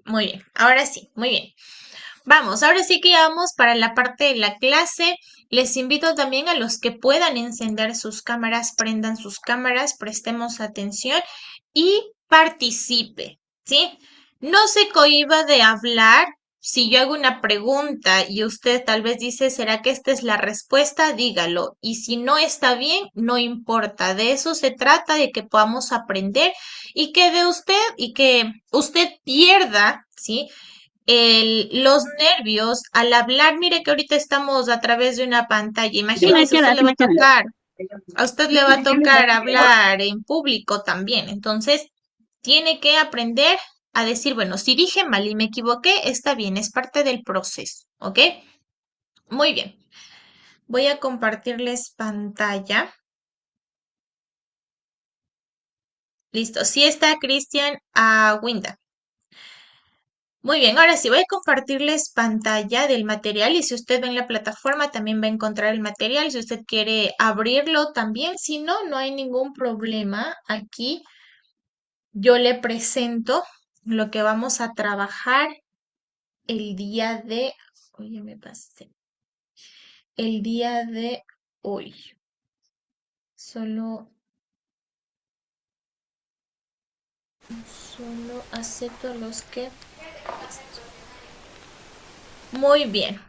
Muy bien, ahora sí, muy bien. Vamos, ahora sí que ya vamos para la parte de la clase. Les invito también a los que puedan encender sus cámaras, prendan sus cámaras, prestemos atención y participe, ¿sí? No se cohíba de hablar. Si yo hago una pregunta y usted tal vez dice, ¿será que esta es la respuesta? Dígalo. Y si no está bien, no importa. De eso se trata, de que podamos aprender y que de usted y que usted pierda, ¿sí? Los nervios al hablar. Mire que ahorita estamos a través de una pantalla. Sí me Imagínese, queda, sí me queda. a usted le va a tocar hablar en público también. Entonces, tiene que aprender a decir, bueno, si dije mal y me equivoqué, está bien, es parte del proceso, ¿ok? Muy bien. Voy a compartirles pantalla. Listo. Sí está Cristian Winda. Muy bien, ahora sí voy a compartirles pantalla del material y si usted ve en la plataforma también va a encontrar el material. Si usted quiere abrirlo también, si no, no hay ningún problema. Aquí yo le presento lo que vamos a trabajar el día de, oye, me pasé, el día de hoy. Solo, solo acepto los que... Muy bien,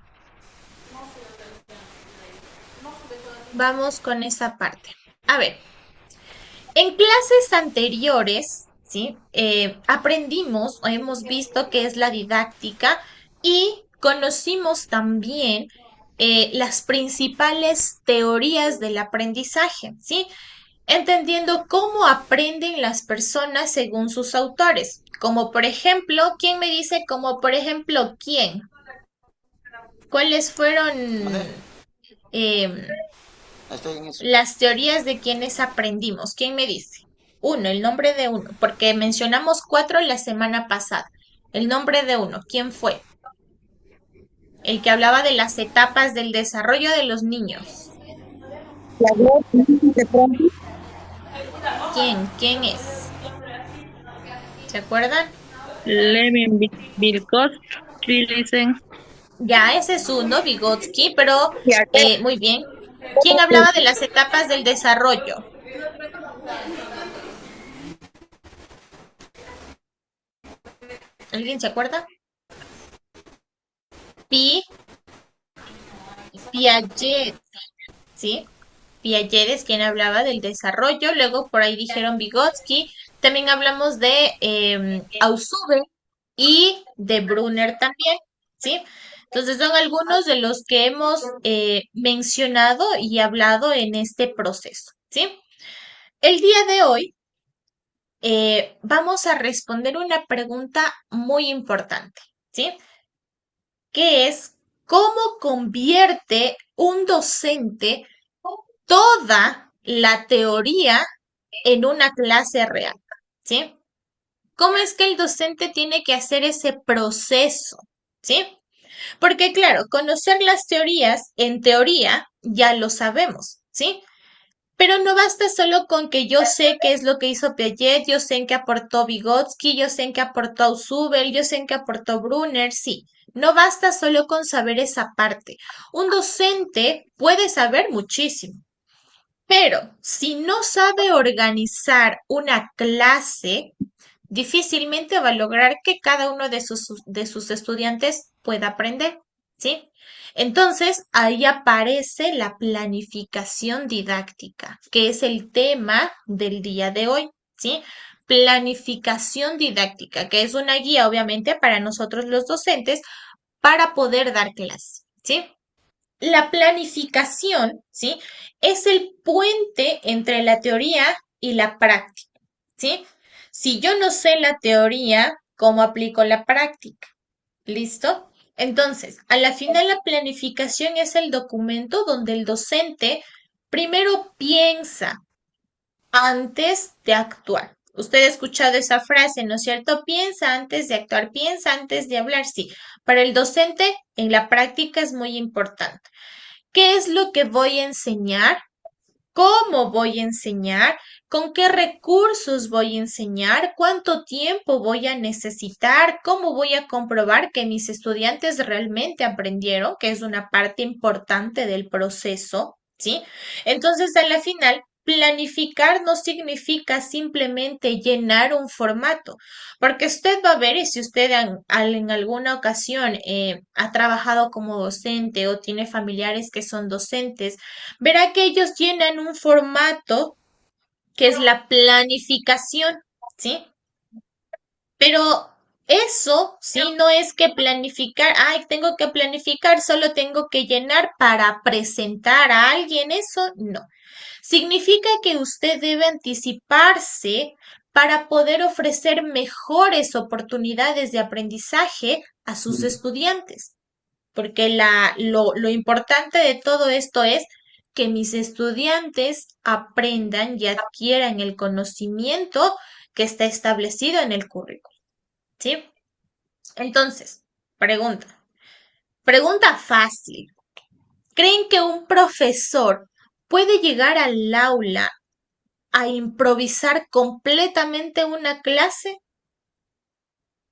vamos con esa parte. A ver. En clases anteriores, ¿sí? Aprendimos o hemos visto qué es la didáctica y conocimos también las principales teorías del aprendizaje, ¿sí? Entendiendo cómo aprenden las personas según sus autores. Como por ejemplo, ¿quién me dice como por ejemplo quién? ¿Cuáles ¿Dónde? fueron Estoy en eso. las teorías de quienes aprendimos? ¿Quién me dice? Uno, el nombre de uno, porque mencionamos cuatro la semana pasada. El nombre de uno, ¿quién fue? El que hablaba de las etapas del desarrollo de los niños. De pronto, ¿Quién? ¿Quién es? ¿Se acuerdan? Levin Vygotsky dicen. Ya, ese es uno, Vygotsky, pero Piaget, muy bien. ¿Quién hablaba de las etapas del desarrollo? ¿Alguien se acuerda? Pi, Piaget, ¿sí? Piaget es quien hablaba del desarrollo, luego por ahí dijeron Vygotsky, también hablamos de Ausubel y de Brunner también, ¿sí? Entonces son algunos de los que hemos mencionado y hablado en este proceso, ¿sí? El día de hoy vamos a responder una pregunta muy importante, ¿sí? Que es, ¿cómo convierte un docente toda la teoría en una clase real? ¿Sí? ¿Cómo es que el docente tiene que hacer ese proceso? ¿Sí? Porque claro, conocer las teorías, en teoría, ya lo sabemos, ¿sí? Pero no basta solo con que yo sé qué es lo que hizo Piaget, yo sé en qué aportó Vygotsky, yo sé en qué aportó Ausubel, yo sé en qué aportó Brunner, sí. No basta solo con saber esa parte. Un docente puede saber muchísimo, pero si no sabe organizar una clase, difícilmente va a lograr que cada uno de sus estudiantes pueda aprender, ¿sí? Entonces, ahí aparece la planificación didáctica, que es el tema del día de hoy, ¿sí? Planificación didáctica, que es una guía, obviamente, para nosotros los docentes para poder dar clase, ¿sí? La planificación, ¿sí? Es el puente entre la teoría y la práctica, ¿sí? Si yo no sé la teoría, ¿cómo aplico la práctica? ¿Listo? Entonces, a la final la planificación es el documento donde el docente primero piensa antes de actuar. Usted ha escuchado esa frase, ¿no es cierto? Piensa antes de actuar, piensa antes de hablar, sí. Para el docente, en la práctica es muy importante. ¿Qué es lo que voy a enseñar? cómo voy a enseñar, con qué recursos voy a enseñar, cuánto tiempo voy a necesitar, cómo voy a comprobar que mis estudiantes realmente aprendieron, que es una parte importante del proceso, ¿sí? Entonces, a la final, planificar no significa simplemente llenar un formato, porque usted va a ver, y si usted en alguna ocasión ha trabajado como docente o tiene familiares que son docentes, verá que ellos llenan un formato que es la planificación, ¿sí? Pero eso, ¿sí? No es que planificar, ay, tengo que planificar, solo tengo que llenar para presentar a alguien, eso no. Significa que usted debe anticiparse para poder ofrecer mejores oportunidades de aprendizaje a sus estudiantes. Porque lo importante de todo esto es que mis estudiantes aprendan y adquieran el conocimiento que está establecido en el currículo, ¿sí? Entonces, pregunta, pregunta fácil. ¿Creen que un profesor puede llegar al aula a improvisar completamente una clase?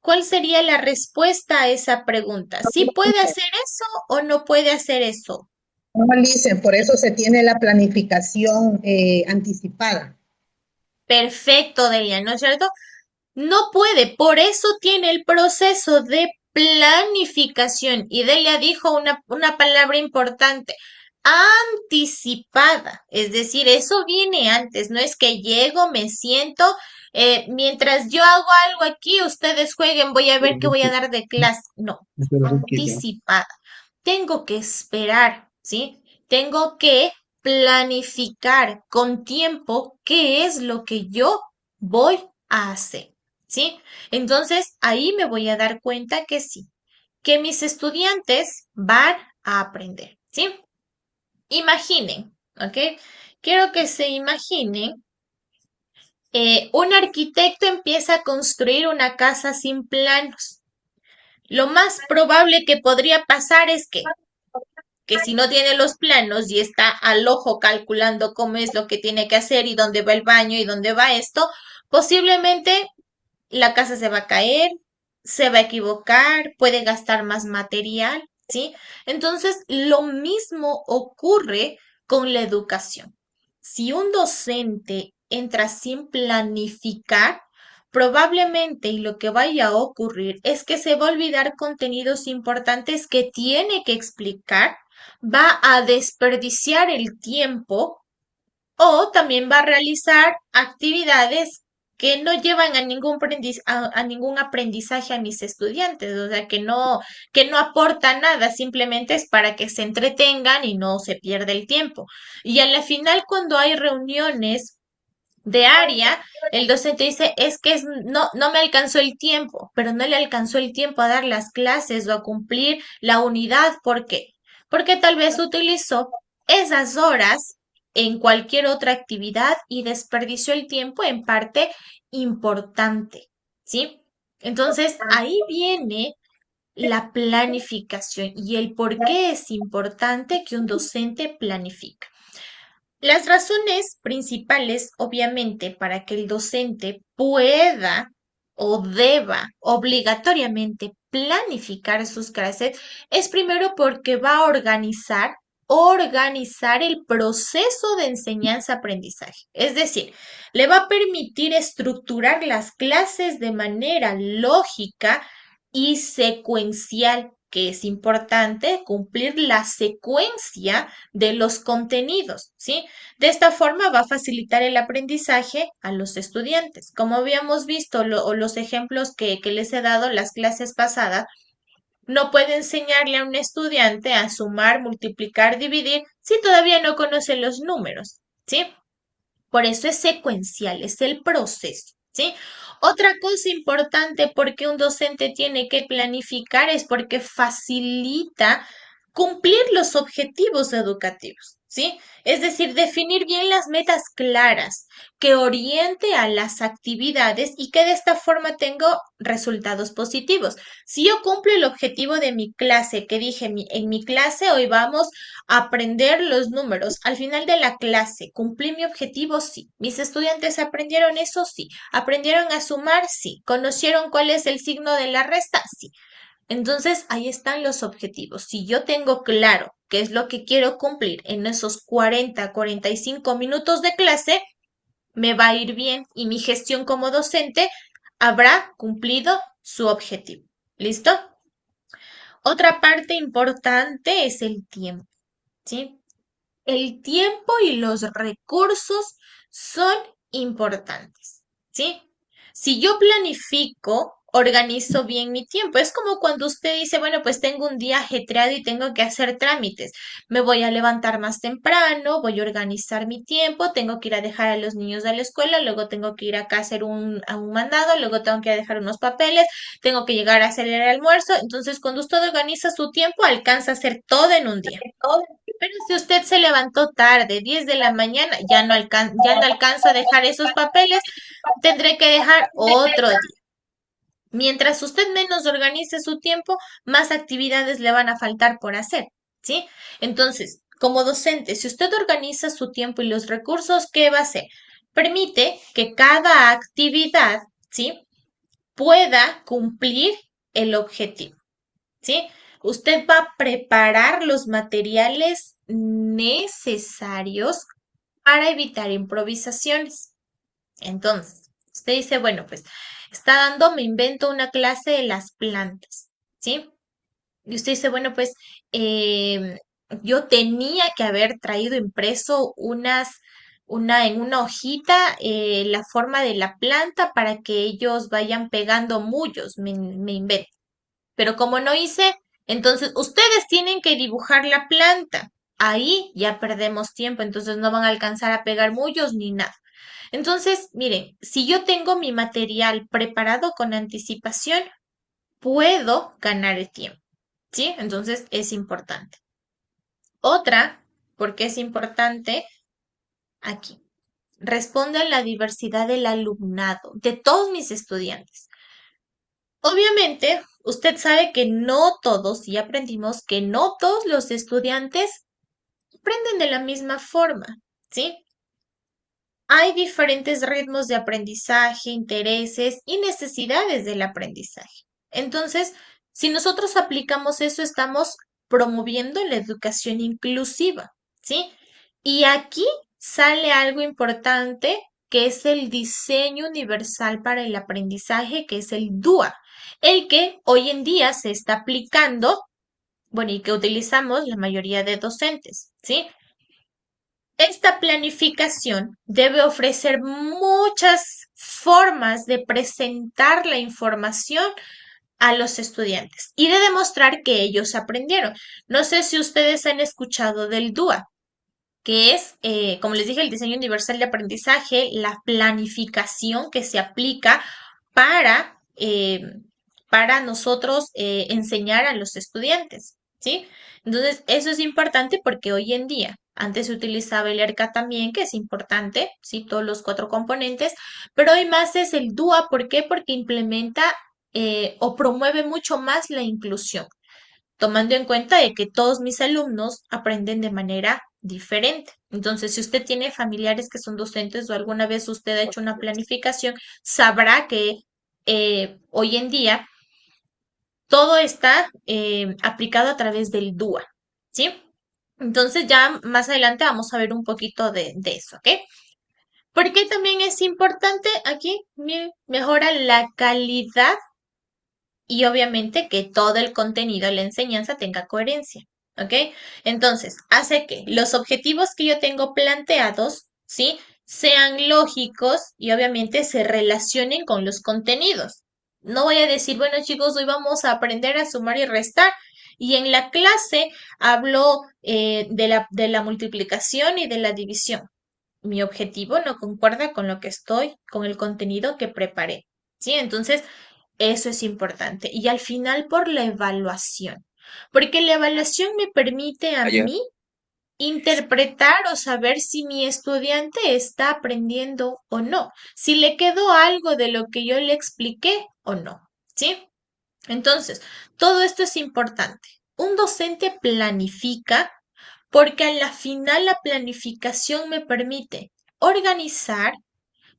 ¿Cuál sería la respuesta a esa pregunta? ¿Sí puede hacer eso o no puede hacer eso? No, Licen, por eso se tiene la planificación anticipada. Perfecto, Delia, ¿no es cierto? No puede, por eso tiene el proceso de planificación. Y Delia dijo una palabra importante, anticipada. Es decir, eso viene antes, no es que llego, me siento, mientras yo hago algo aquí, ustedes jueguen, voy a ver qué voy a dar de clase. No, anticipada. Tengo que esperar, ¿sí? Tengo que planificar con tiempo qué es lo que yo voy a hacer, ¿sí? Entonces, ahí me voy a dar cuenta que sí, que mis estudiantes van a aprender, ¿sí? Imaginen, ¿ok? Quiero que se imaginen, un arquitecto empieza a construir una casa sin planos. Lo más probable que podría pasar es que si no tiene los planos y está al ojo calculando cómo es lo que tiene que hacer y dónde va el baño y dónde va esto, posiblemente la casa se va a caer, se va a equivocar, puede gastar más material, ¿sí? Entonces, lo mismo ocurre con la educación. Si un docente entra sin planificar, probablemente y lo que vaya a ocurrir es que se va a olvidar contenidos importantes que tiene que explicar, va a desperdiciar el tiempo o también va a realizar actividades que no llevan a a ningún aprendizaje a mis estudiantes, o sea, que no aporta nada, simplemente es para que se entretengan y no se pierda el tiempo. Y a la final, cuando hay reuniones de área, el docente dice, es que no me alcanzó el tiempo, pero no le alcanzó el tiempo a dar las clases o a cumplir la unidad. ¿Por qué? Porque tal vez utilizó esas horas en cualquier otra actividad y desperdició el tiempo en parte importante, ¿sí? Entonces, ahí viene la planificación y el por qué es importante que un docente planifique. Las razones principales, obviamente, para que el docente pueda o deba obligatoriamente planificar sus clases es primero porque va a organizar el proceso de enseñanza-aprendizaje. Es decir, le va a permitir estructurar las clases de manera lógica y secuencial, que es importante cumplir la secuencia de los contenidos, ¿sí? De esta forma va a facilitar el aprendizaje a los estudiantes. Como habíamos visto o los ejemplos que les he dado las clases pasadas, no puede enseñarle a un estudiante a sumar, multiplicar, dividir si todavía no conoce los números, ¿sí? Por eso es secuencial, es el proceso, ¿sí? Otra cosa importante porque un docente tiene que planificar es porque facilita cumplir los objetivos educativos. ¿sí? Es decir, definir bien las metas claras, que oriente a las actividades y que de esta forma tengo resultados positivos. Si yo cumplo el objetivo de mi clase, que dije en mi clase hoy vamos a aprender los números, al final de la clase, ¿cumplí mi objetivo? Sí. ¿Mis estudiantes aprendieron eso? Sí. ¿Aprendieron a sumar? Sí. ¿Conocieron cuál es el signo de la resta? Sí. Entonces, ahí están los objetivos. Si yo tengo claro qué es lo que quiero cumplir en esos 45 minutos de clase, me va a ir bien y mi gestión como docente habrá cumplido su objetivo. ¿Listo? Otra parte importante es el tiempo, ¿sí? El tiempo y los recursos son importantes, ¿sí? Si yo planifico, organizo bien mi tiempo. Es como cuando usted dice, bueno, pues tengo un día ajetreado y tengo que hacer trámites. Me voy a levantar más temprano, voy a organizar mi tiempo, tengo que ir a dejar a los niños a la escuela, luego tengo que ir acá a hacer a un mandado, luego tengo que ir a dejar unos papeles, tengo que llegar a hacer el almuerzo. Entonces, cuando usted organiza su tiempo, alcanza a hacer todo en un día. Pero si usted se levantó tarde, 10 de la mañana, ya no alcanzo a dejar esos papeles, tendré que dejar otro día. Mientras usted menos organice su tiempo, más actividades le van a faltar por hacer, ¿sí? Entonces, como docente, si usted organiza su tiempo y los recursos, ¿qué va a hacer? Permite que cada actividad, ¿sí? Pueda cumplir el objetivo. ¿Sí? Usted va a preparar los materiales necesarios para evitar improvisaciones. Entonces, usted dice, bueno, pues está dando, me invento una clase de las plantas, ¿sí? Y usted dice, bueno, pues em, yo tenía que haber traído impreso en una hojita la forma de la planta para que ellos vayan pegando mullos, me invento. Pero como no hice, entonces ustedes tienen que dibujar la planta. Ahí ya perdemos tiempo, entonces no van a alcanzar a pegar mullos ni nada. Entonces, miren, si yo tengo mi material preparado con anticipación, puedo ganar el tiempo, ¿sí? Entonces es importante. Otra, porque es importante, aquí, responde a la diversidad del alumnado, de todos mis estudiantes. Obviamente, usted sabe que no todos, y aprendimos que no todos los estudiantes aprenden de la misma forma, ¿sí? Hay diferentes ritmos de aprendizaje, intereses y necesidades del aprendizaje. Entonces, si nosotros aplicamos eso, estamos promoviendo la educación inclusiva, ¿sí? Y aquí sale algo importante que es el diseño universal para el aprendizaje, que es el DUA, el que hoy en día se está aplicando, bueno, y que utilizamos la mayoría de docentes, ¿sí? Esta planificación debe ofrecer muchas formas de presentar la información a los estudiantes y de demostrar que ellos aprendieron. No sé si ustedes han escuchado del DUA, que es, como les dije, el diseño universal de aprendizaje, la planificación que se aplica para nosotros enseñar a los estudiantes, ¿sí? Entonces, eso es importante porque hoy en día, antes se utilizaba el ERCA también, que es importante, ¿sí? Todos los cuatro componentes, pero hoy más es el DUA, ¿por qué? Porque implementa o promueve mucho más la inclusión, tomando en cuenta de que todos mis alumnos aprenden de manera diferente. Entonces, si usted tiene familiares que son docentes o alguna vez usted ha hecho una planificación, sabrá que hoy en día todo está aplicado a través del DUA, ¿sí? Entonces, ya más adelante vamos a ver un poquito de eso, ¿ok? Porque también es importante aquí, miren, mejora la calidad y obviamente que todo el contenido de la enseñanza tenga coherencia, ¿ok? Entonces, hace que los objetivos que yo tengo planteados, ¿sí? Sean lógicos y obviamente se relacionen con los contenidos. No voy a decir, bueno chicos, hoy vamos a aprender a sumar y restar. Y en la clase hablo de la multiplicación y de la división. Mi objetivo no concuerda con lo que estoy, con el contenido que preparé. ¿Sí? Entonces, eso es importante. Y al final por la evaluación, porque la evaluación me permite a Allá. mí interpretar o saber si mi estudiante está aprendiendo o no, si le quedó algo de lo que yo le expliqué o no, ¿sí? Entonces, todo esto es importante. Un docente planifica porque a la final la planificación me permite organizar,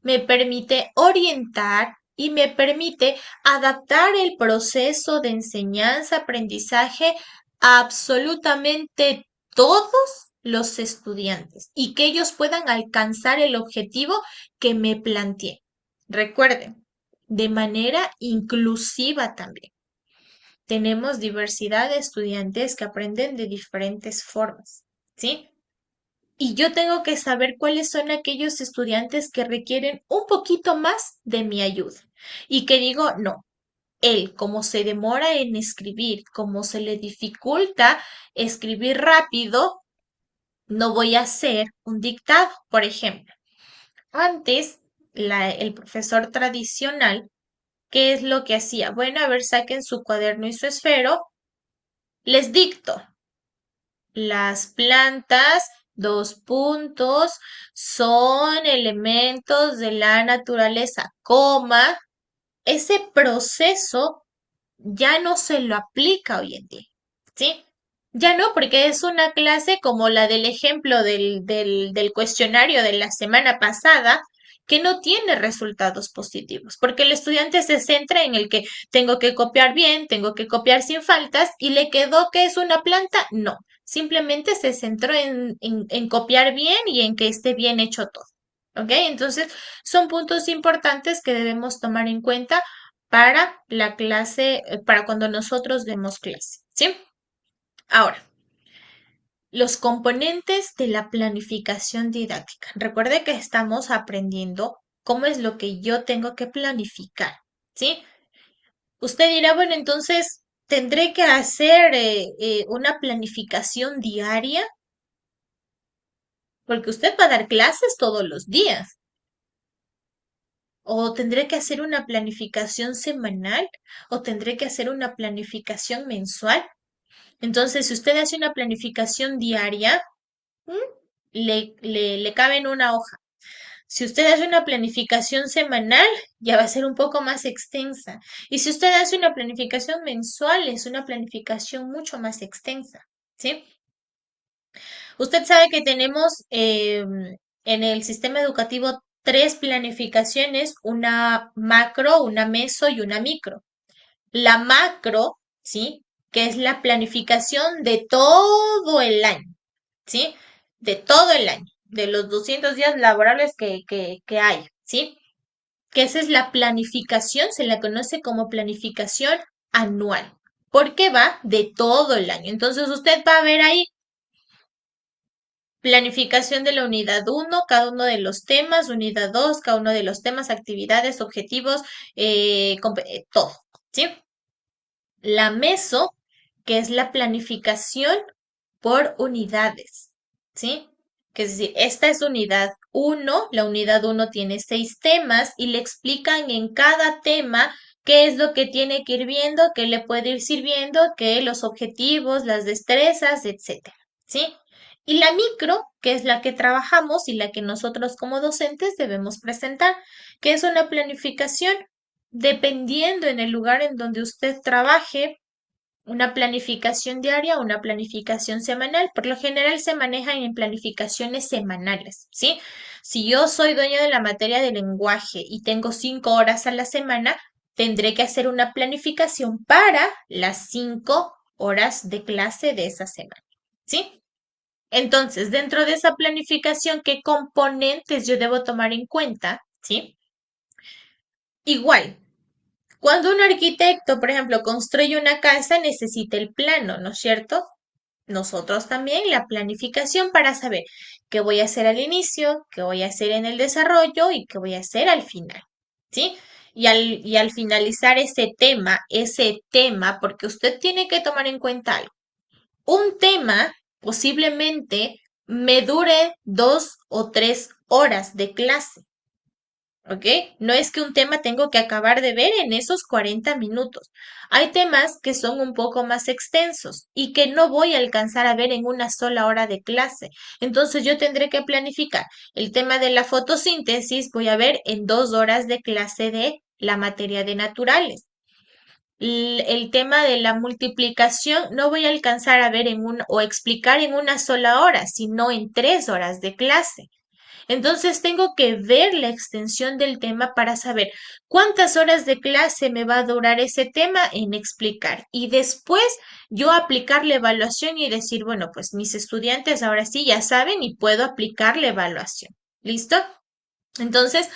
me permite orientar y me permite adaptar el proceso de enseñanza-aprendizaje a absolutamente todos los estudiantes y que ellos puedan alcanzar el objetivo que me planteé. Recuerden, de manera inclusiva también. Tenemos diversidad de estudiantes que aprenden de diferentes formas, ¿sí? Y yo tengo que saber cuáles son aquellos estudiantes que requieren un poquito más de mi ayuda. Y que digo, no, él, como se demora en escribir, como se le dificulta escribir rápido, no voy a hacer un dictado, por ejemplo. Antes, el profesor tradicional, ¿qué es lo que hacía? Bueno, a ver, saquen su cuaderno y su esfero, les dicto. Las plantas, dos puntos, son elementos de la naturaleza, coma. Ese proceso ya no se lo aplica hoy en día, ¿sí? Ya no, porque es una clase como la del ejemplo del cuestionario de la semana pasada, que no tiene resultados positivos, porque el estudiante se centra en el que tengo que copiar bien, tengo que copiar sin faltas, y le quedó que es una planta, no, simplemente se centró en copiar bien y en que esté bien hecho todo. ¿Ok? Entonces, son puntos importantes que debemos tomar en cuenta para la clase, para cuando nosotros demos clase, ¿sí? Ahora, los componentes de la planificación didáctica. Recuerde que estamos aprendiendo cómo es lo que yo tengo que planificar, ¿sí? Usted dirá, bueno, entonces tendré que hacer una planificación diaria, porque usted va a dar clases todos los días. O tendré que hacer una planificación semanal, o tendré que hacer una planificación mensual. Entonces, si usted hace una planificación diaria, le cabe en una hoja. Si usted hace una planificación semanal, ya va a ser un poco más extensa. Y si usted hace una planificación mensual, es una planificación mucho más extensa. ¿Sí? Usted sabe que tenemos en el sistema educativo tres planificaciones, una macro, una meso y una micro. La macro, ¿sí? Que es la planificación de todo el año, ¿sí? De todo el año, de los 200 días laborables que hay, ¿sí? Que esa es la planificación, se la conoce como planificación anual, porque va de todo el año. Entonces usted va a ver ahí planificación de la unidad uno, cada uno de los temas, unidad 2, cada uno de los temas, actividades, objetivos, todo, ¿sí? La meso, que es la planificación por unidades, ¿sí? Que es decir, esta es unidad uno, la unidad uno tiene 6 temas y le explican en cada tema qué es lo que tiene que ir viendo, qué le puede ir sirviendo, qué los objetivos, las destrezas, etcétera, ¿sí? Y la micro, que es la que trabajamos y la que nosotros como docentes debemos presentar, que es una planificación dependiendo en el lugar en donde usted trabaje, una planificación diaria, una planificación semanal. Por lo general se manejan en planificaciones semanales, ¿sí? Si yo soy dueña de la materia de lenguaje y tengo 5 horas a la semana, tendré que hacer una planificación para las 5 horas de clase de esa semana, ¿sí? Entonces, dentro de esa planificación, ¿qué componentes yo debo tomar en cuenta? ¿Sí? Igual, cuando un arquitecto, por ejemplo, construye una casa, necesita el plano, ¿no es cierto? Nosotros también la planificación para saber qué voy a hacer al inicio, qué voy a hacer en el desarrollo y qué voy a hacer al final, ¿sí? Y al finalizar ese tema, porque usted tiene que tomar en cuenta algo. Un tema posiblemente me dure 2 o 3 horas de clase. ¿ok? No es que un tema tengo que acabar de ver en esos 40 minutos. Hay temas que son un poco más extensos y que no voy a alcanzar a ver en una sola hora de clase. Entonces yo tendré que planificar. El tema de la fotosíntesis voy a ver en 2 horas de clase de la materia de naturales. El tema de la multiplicación no voy a alcanzar a ver o explicar en una sola hora, sino en 3 horas de clase. Entonces tengo que ver la extensión del tema para saber cuántas horas de clase me va a durar ese tema en explicar. Y después yo aplicar la evaluación y decir, bueno, pues mis estudiantes ahora sí ya saben y puedo aplicar la evaluación. ¿Listo? Entonces,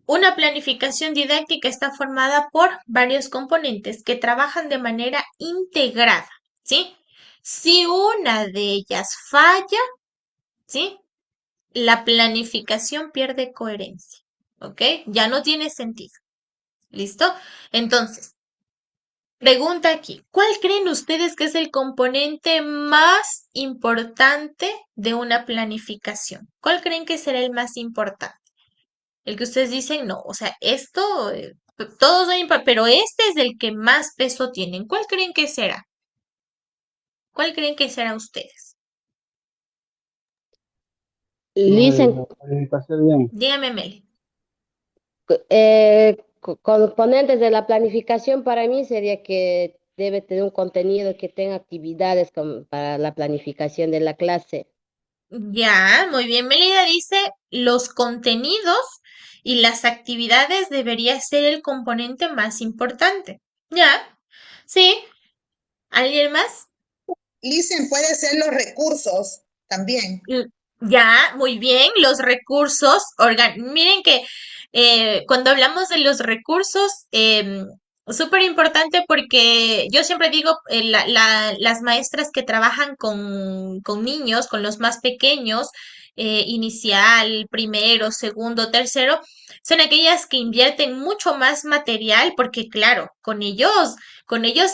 una planificación didáctica está formada por varios componentes que trabajan de manera integrada, ¿sí? Si una de ellas falla, ¿sí? La planificación pierde coherencia, ¿ok? Ya no tiene sentido. ¿Listo? Entonces, pregunta aquí, ¿cuál creen ustedes que es el componente más importante de una planificación? ¿Cuál creen que será el más importante? El que ustedes dicen, no, o sea, esto, todos son pero este es el que más peso tienen. ¿Cuál creen que será? ¿Cuál creen que será ustedes? Lo de Dicen, la planificación bien. Dígame, Meli. componentes de la planificación para mí sería que debe tener un contenido que tenga actividades para la planificación de la clase. Ya, muy bien. Melida dice, los contenidos y las actividades debería ser el componente más importante. Ya, sí. ¿Alguien más? Listen, puede ser los recursos también. Ya, muy bien, los recursos, miren que cuando hablamos de los recursos, súper importante porque yo siempre digo, las maestras que trabajan con niños, con los más pequeños, inicial, primero, segundo, tercero, son aquellas que invierten mucho más material porque claro, con ellos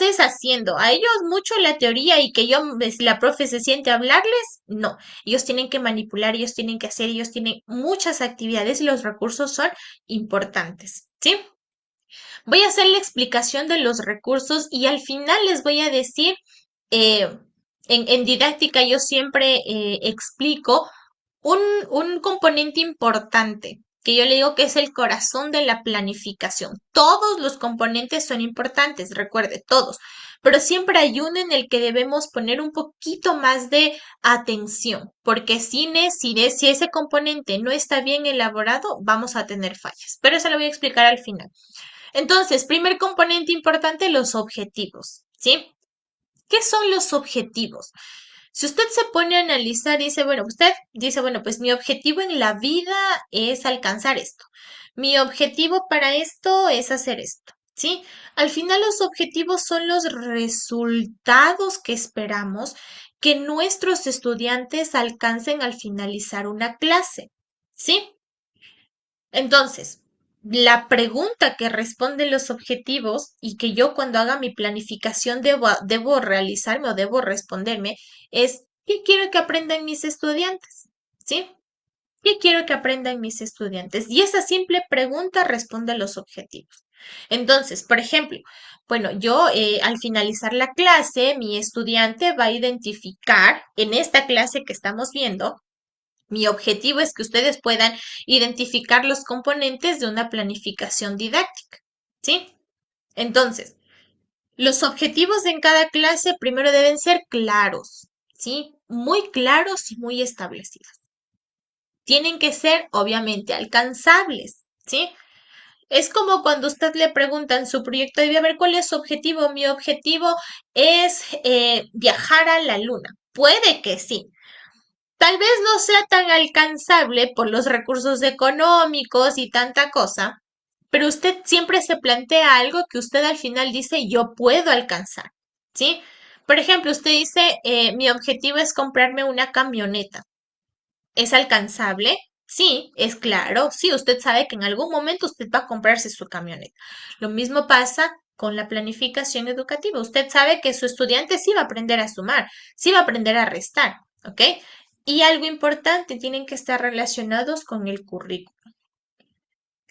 es haciendo, a ellos mucho la teoría y que la profe se siente a hablarles, no. Ellos tienen que manipular, ellos tienen que hacer, ellos tienen muchas actividades y los recursos son importantes, ¿sí? Voy a hacer la explicación de los recursos y al final les voy a decir, eh, en didáctica yo siempre explico un, un componente importante, que yo le digo que es el corazón de la planificación. Todos los componentes son importantes, recuerde, todos, pero siempre hay uno en el que debemos poner un poquito más de atención, porque si ese componente no está bien elaborado, vamos a tener fallas. Pero eso lo voy a explicar al final. Entonces, primer componente importante, los objetivos, ¿sí? ¿Qué son los objetivos? Si usted se pone a analizar, usted dice, bueno, pues mi objetivo en la vida es alcanzar esto. Mi objetivo para esto es hacer esto, ¿sí? Al final los objetivos son los resultados que esperamos que nuestros estudiantes alcancen al finalizar una clase, ¿sí? Entonces, la pregunta que responden los objetivos y que yo cuando haga mi planificación debo realizarme o debo responderme es, ¿qué quiero que aprendan mis estudiantes? ¿Sí? ¿Qué quiero que aprendan mis estudiantes? Y esa simple pregunta responde a los objetivos. Entonces, por ejemplo, bueno, yo al finalizar la clase, mi estudiante va a identificar en esta clase que estamos viendo, mi objetivo es que ustedes puedan identificar los componentes de una planificación didáctica, ¿sí? Entonces, los objetivos en cada clase primero deben ser claros, ¿sí? Muy claros y muy establecidos. Tienen que ser, obviamente, alcanzables, ¿sí? Es como cuando usted le pregunta en su proyecto de vida, a ver, ¿cuál es su objetivo? Mi objetivo es viajar a la luna. Puede que sí, tal vez no sea tan alcanzable por los recursos económicos y tanta cosa, pero usted siempre se plantea algo que usted al final dice yo puedo alcanzar, ¿sí? Por ejemplo, usted dice mi objetivo es comprarme una camioneta. ¿Es alcanzable? Sí, es claro. Sí, usted sabe que en algún momento usted va a comprarse su camioneta. Lo mismo pasa con la planificación educativa. Usted sabe que su estudiante sí va a aprender a sumar, sí va a aprender a restar, ¿ok? Y algo importante, tienen que estar relacionados con el currículo.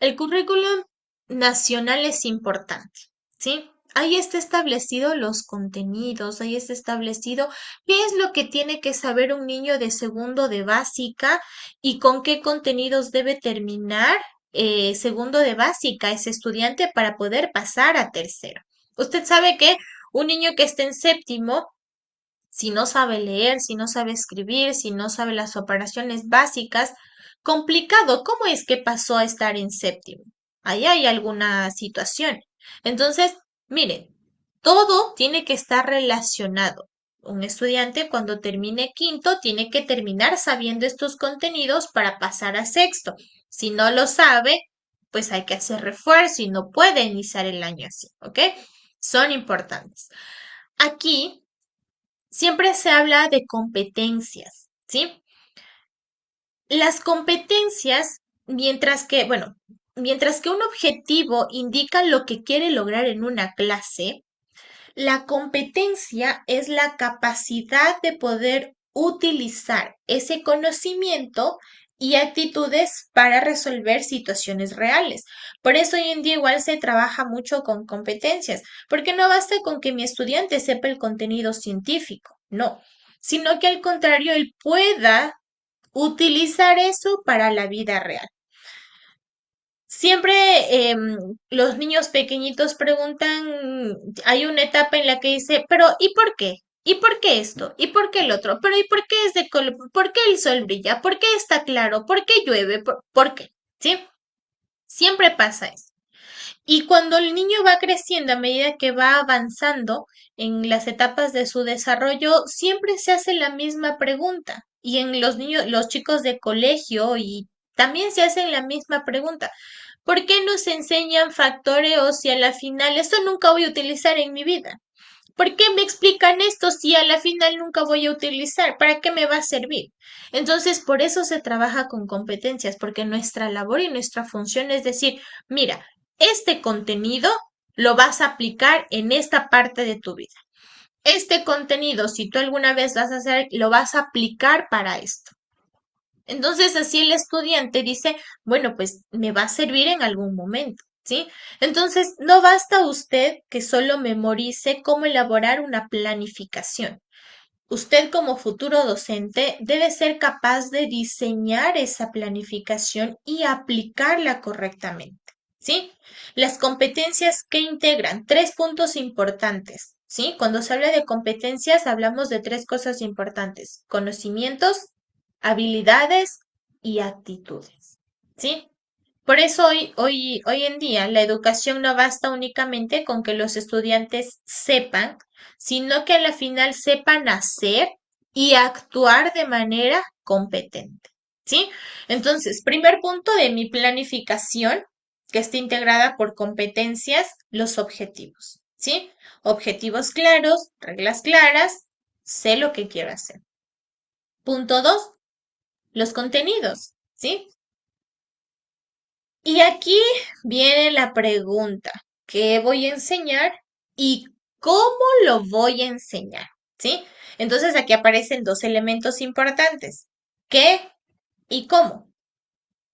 El currículum nacional es importante, ¿sí? Ahí está establecido los contenidos, ahí está establecido qué es lo que tiene que saber un niño de segundo de básica y con qué contenidos debe terminar segundo de básica ese estudiante para poder pasar a tercero. Usted sabe que un niño que esté en séptimo, si no sabe leer, si no sabe escribir, si no sabe las operaciones básicas, complicado. ¿Cómo es que pasó a estar en séptimo? Ahí hay alguna situación. Entonces, miren, todo tiene que estar relacionado. Un estudiante cuando termine quinto tiene que terminar sabiendo estos contenidos para pasar a sexto. Si no lo sabe, pues hay que hacer refuerzo y no puede iniciar el año así, ¿ok? Son importantes. Aquí siempre se habla de competencias, ¿sí? Las competencias, mientras que un objetivo indica lo que quiere lograr en una clase, la competencia es la capacidad de poder utilizar ese conocimiento y actitudes para resolver situaciones reales. Por eso hoy en día igual se trabaja mucho con competencias, porque no basta con que mi estudiante sepa el contenido científico, no, sino que al contrario, él pueda utilizar eso para la vida real. Siempre los niños pequeñitos preguntan, hay una etapa en la que dice, pero ¿y por qué? ¿Y por qué esto? ¿Y por qué el otro? ¿Pero y por qué es de color? ¿Por qué el sol brilla? ¿Por qué está claro? ¿Por qué llueve? ¿Por qué? ¿Sí? Siempre pasa eso. Y cuando el niño va creciendo, a medida que va avanzando en las etapas de su desarrollo, siempre se hace la misma pregunta. Y en los niños, los chicos de colegio y también se hacen la misma pregunta. ¿Por qué nos enseñan factoreos si a la final eso nunca voy a utilizar en mi vida? ¿Por qué me explican esto si a la final nunca voy a utilizar? ¿Para qué me va a servir? Entonces, por eso se trabaja con competencias, porque nuestra labor y nuestra función es decir, mira, este contenido lo vas a aplicar en esta parte de tu vida. Este contenido, si tú alguna vez vas a hacer, lo vas a aplicar para esto. Entonces, así el estudiante dice, bueno, pues me va a servir en algún momento, ¿sí? Entonces, no basta usted que solo memorice cómo elaborar una planificación. Usted como futuro docente debe ser capaz de diseñar esa planificación y aplicarla correctamente, ¿sí? Las competencias que integran tres puntos importantes, ¿sí? Cuando se habla de competencias hablamos de tres cosas importantes: conocimientos, habilidades y actitudes, ¿sí? Por eso hoy en día la educación no basta únicamente con que los estudiantes sepan, sino que a la final sepan hacer y actuar de manera competente, ¿sí? Entonces, primer punto de mi planificación, que está integrada por competencias, los objetivos, ¿sí? Objetivos claros, reglas claras, sé lo que quiero hacer. Punto 2, los contenidos, ¿sí? Y aquí viene la pregunta: ¿qué voy a enseñar y cómo lo voy a enseñar? ¿Sí? Entonces aquí aparecen dos elementos importantes: ¿qué y cómo?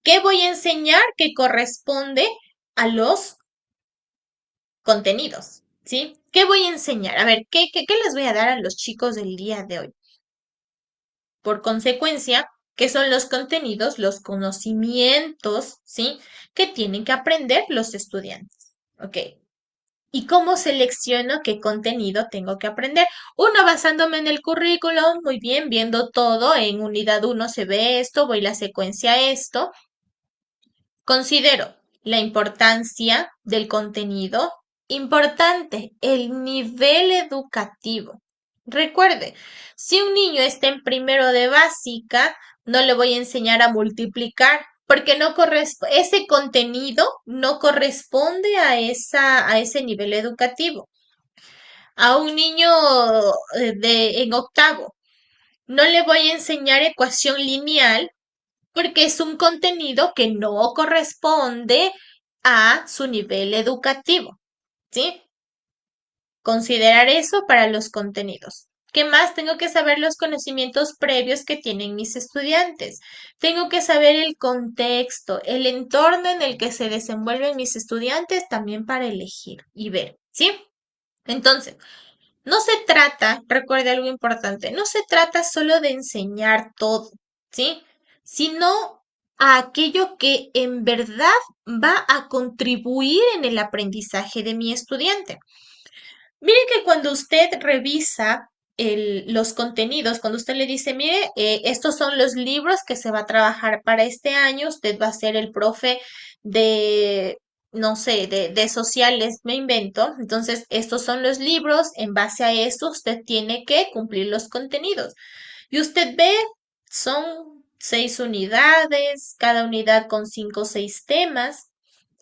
¿Qué voy a enseñar que corresponde a los contenidos? ¿Sí? ¿Qué voy a enseñar? A ver, ¿qué les voy a dar a los chicos del día de hoy? Por consecuencia, ¿qué son los contenidos, los conocimientos, ¿sí? Que tienen que aprender los estudiantes. ¿Ok? ¿Y cómo selecciono qué contenido tengo que aprender? Uno, basándome en el currículum, muy bien, viendo todo, en unidad 1 se ve esto, voy la secuencia esto. Considero la importancia del contenido. Importante, el nivel educativo. Recuerde, si un niño está en primero de básica, no le voy a enseñar a multiplicar porque ese contenido no corresponde a ese nivel educativo. A un niño en octavo, no le voy a enseñar ecuación lineal porque es un contenido que no corresponde a su nivel educativo, ¿sí? Considerar eso para los contenidos. ¿Qué más? Tengo que saber los conocimientos previos que tienen mis estudiantes. Tengo que saber el contexto, el entorno en el que se desenvuelven mis estudiantes también para elegir y ver, ¿sí? Entonces, no se trata, recuerde algo importante, no se trata solo de enseñar todo, ¿sí? Sino a aquello que en verdad va a contribuir en el aprendizaje de mi estudiante. Miren que cuando usted revisa los contenidos, cuando usted le dice, mire, estos son los libros que se va a trabajar para este año, usted va a ser el profe de, no sé, de sociales, me invento. Entonces, estos son los libros, en base a esto usted tiene que cumplir los contenidos. Y usted ve, son 6 unidades, cada unidad con 5 o 6 temas.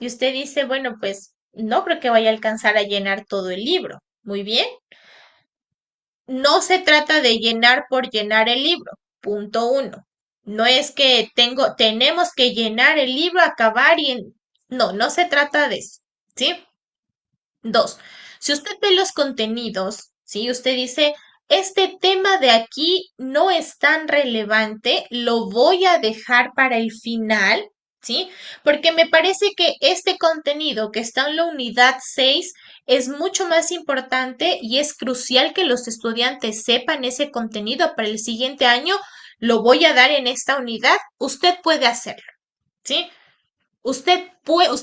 Y usted dice, bueno, pues no creo que vaya a alcanzar a llenar todo el libro. Muy bien. No se trata de llenar por llenar el libro. Punto uno. No es que tenemos que llenar el libro, acabar no, no se trata de eso. ¿Sí? Dos, si usted ve los contenidos, ¿sí? Usted dice, este tema de aquí no es tan relevante, lo voy a dejar para el final, ¿sí? Porque me parece que este contenido que está en la unidad 6 es mucho más importante y es crucial que los estudiantes sepan ese contenido para el siguiente año. Lo voy a dar en esta unidad. Usted puede hacerlo, ¿sí? Usted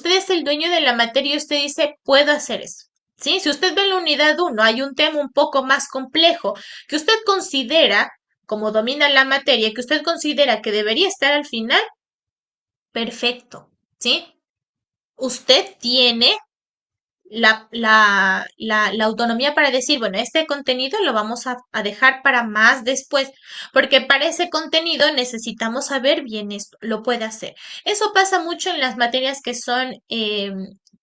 es el dueño de la materia y usted dice, puedo hacer eso. ¿Sí? Si usted ve en la unidad uno hay un tema un poco más complejo que usted considera, como domina la materia, que usted considera que debería estar al final, perfecto. ¿Sí? Usted tiene la autonomía para decir, bueno, este contenido lo vamos a dejar para más después, porque para ese contenido necesitamos saber bien esto, lo puede hacer. Eso pasa mucho en las materias que son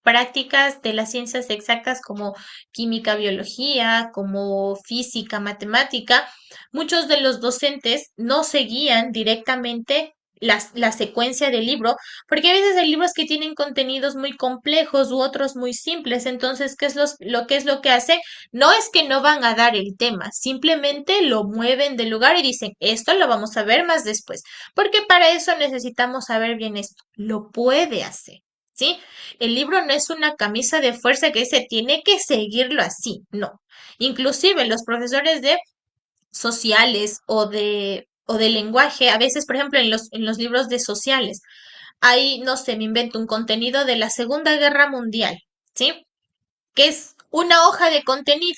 prácticas de las ciencias exactas como química, biología, como física, matemática. Muchos de los docentes no seguían directamente la secuencia del libro, porque a veces hay libros que tienen contenidos muy complejos u otros muy simples. Entonces, ¿qué es lo que hace? No es que no van a dar el tema, simplemente lo mueven del lugar y dicen, esto lo vamos a ver más después, porque para eso necesitamos saber bien esto. Lo puede hacer, ¿sí? El libro no es una camisa de fuerza que dice, tiene que seguirlo así, no. Inclusive los profesores de sociales o de lenguaje, a veces, por ejemplo, en los libros de sociales, hay, no sé, me invento un contenido de la Segunda Guerra Mundial, ¿sí? Que es una hoja de contenido.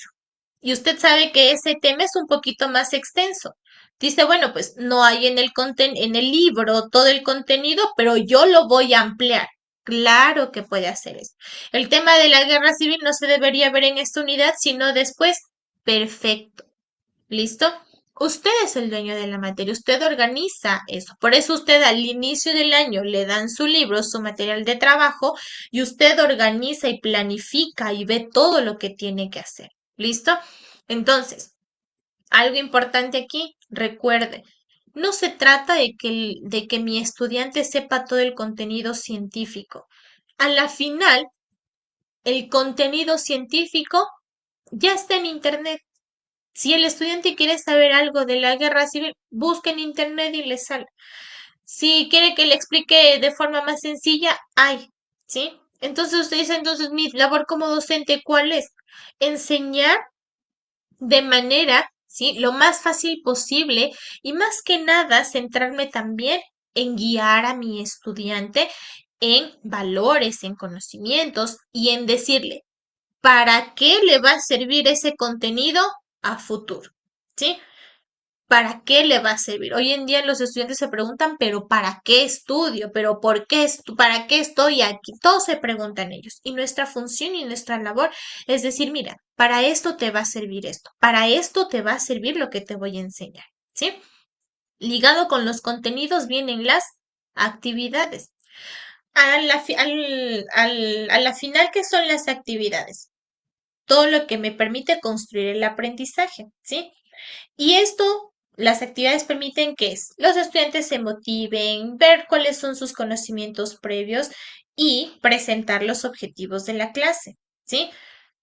Y usted sabe que ese tema es un poquito más extenso. Dice, bueno, pues no hay en el libro todo el contenido, pero yo lo voy a ampliar. Claro que puede hacer eso. El tema de la guerra civil no se debería ver en esta unidad, sino después. Perfecto. ¿Listo? Usted es el dueño de la materia, usted organiza eso. Por eso usted al inicio del año le dan su libro, su material de trabajo y usted organiza y planifica y ve todo lo que tiene que hacer. ¿Listo? Entonces, algo importante aquí, recuerde, no se trata de que mi estudiante sepa todo el contenido científico. A la final, el contenido científico ya está en Internet. Si el estudiante quiere saber algo de la guerra civil, busca en internet y le sale. Si quiere que le explique de forma más sencilla, hay, ¿sí? Entonces usted dice, entonces mi labor como docente, ¿cuál es? Enseñar de manera, ¿sí? Lo más fácil posible y más que nada centrarme también en guiar a mi estudiante en valores, en conocimientos y en decirle, ¿para qué le va a servir ese contenido a futuro? ¿Sí? ¿Para qué le va a servir? Hoy en día los estudiantes se preguntan, pero ¿para qué estudio? ¿Pero por qué para qué estoy aquí? Todos se preguntan ellos. Y nuestra función y nuestra labor es decir, mira, para esto te va a servir esto, para esto te va a servir lo que te voy a enseñar, ¿sí? Ligado con los contenidos vienen las actividades. A la final, ¿qué son las actividades? Todo lo que me permite construir el aprendizaje, ¿sí? Y esto, las actividades permiten que los estudiantes se motiven, ver cuáles son sus conocimientos previos y presentar los objetivos de la clase, ¿sí?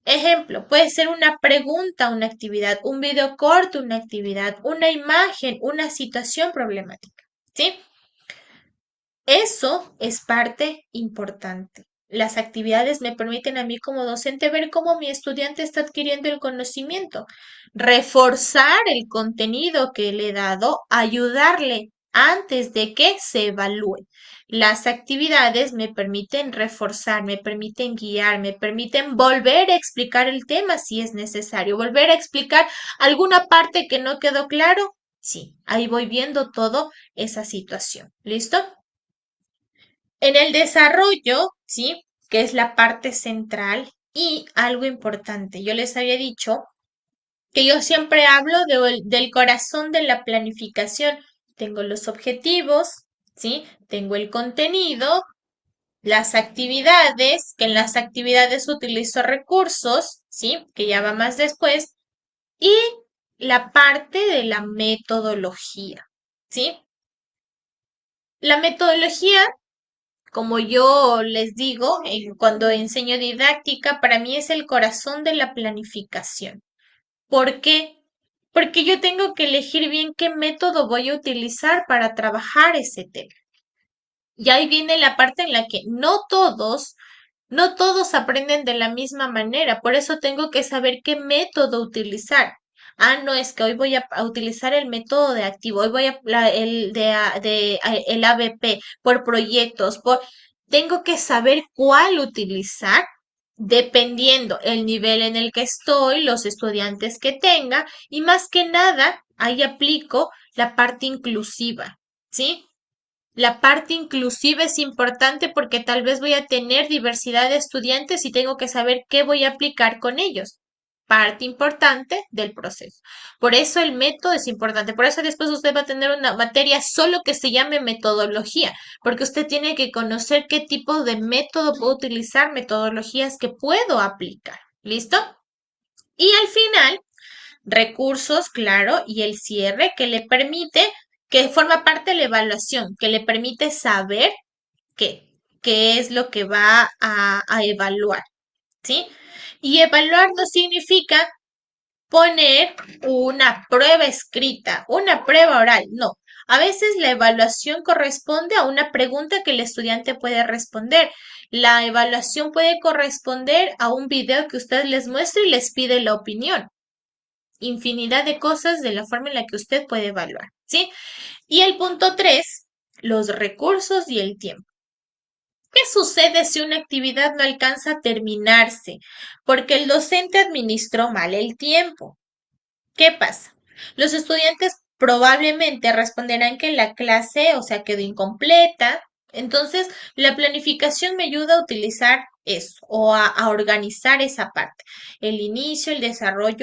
Ejemplo, puede ser una pregunta, una actividad, un video corto, una actividad, una imagen, una situación problemática, ¿sí? Eso es parte importante. Las actividades me permiten a mí como docente ver cómo mi estudiante está adquiriendo el conocimiento, reforzar el contenido que le he dado, ayudarle antes de que se evalúe. Las actividades me permiten reforzar, me permiten guiar, me permiten volver a explicar el tema si es necesario, volver a explicar alguna parte que no quedó claro. Sí, ahí voy viendo todo esa situación. ¿Listo? En el desarrollo, ¿sí? Que es la parte central y algo importante. Yo les había dicho que yo siempre hablo del corazón de la planificación. Tengo los objetivos, ¿sí? Tengo el contenido, las actividades, que en las actividades utilizo recursos, ¿sí? Que ya va más después, y la parte de la metodología, ¿sí? La metodología, como yo les digo, cuando enseño didáctica, para mí es el corazón de la planificación. ¿Por qué? Porque yo tengo que elegir bien qué método voy a utilizar para trabajar ese tema. Y ahí viene la parte en la que no todos aprenden de la misma manera. Por eso tengo que saber qué método utilizar. Ah, no, es que hoy voy a utilizar el método de activo, hoy voy a el el ABP por proyectos, tengo que saber cuál utilizar dependiendo el nivel en el que estoy, los estudiantes que tenga y más que nada ahí aplico la parte inclusiva, ¿sí? La parte inclusiva es importante porque tal vez voy a tener diversidad de estudiantes y tengo que saber qué voy a aplicar con ellos. Parte importante del proceso. Por eso el método es importante. Por eso después usted va a tener una materia solo que se llame metodología, porque usted tiene que conocer qué tipo de método puedo utilizar, metodologías que puedo aplicar. ¿Listo? Y al final recursos, claro, y el cierre que le permite, que forma parte de la evaluación, que le permite saber qué es lo que va a evaluar, ¿sí? Y evaluar no significa poner una prueba escrita, una prueba oral, no. A veces la evaluación corresponde a una pregunta que el estudiante puede responder. La evaluación puede corresponder a un video que usted les muestra y les pide la opinión infinidad de cosas de la forma en la que usted puede evaluar, ¿sí? Y el punto 3, los recursos y el tiempo. ¿Qué sucede si una actividad no alcanza a terminarse? Porque el docente administró mal el tiempo. ¿Qué pasa? Los estudiantes probablemente responderán que la clase, o sea, quedó incompleta. Entonces, la planificación me ayuda a utilizar eso o a organizar esa parte. El inicio, el desarrollo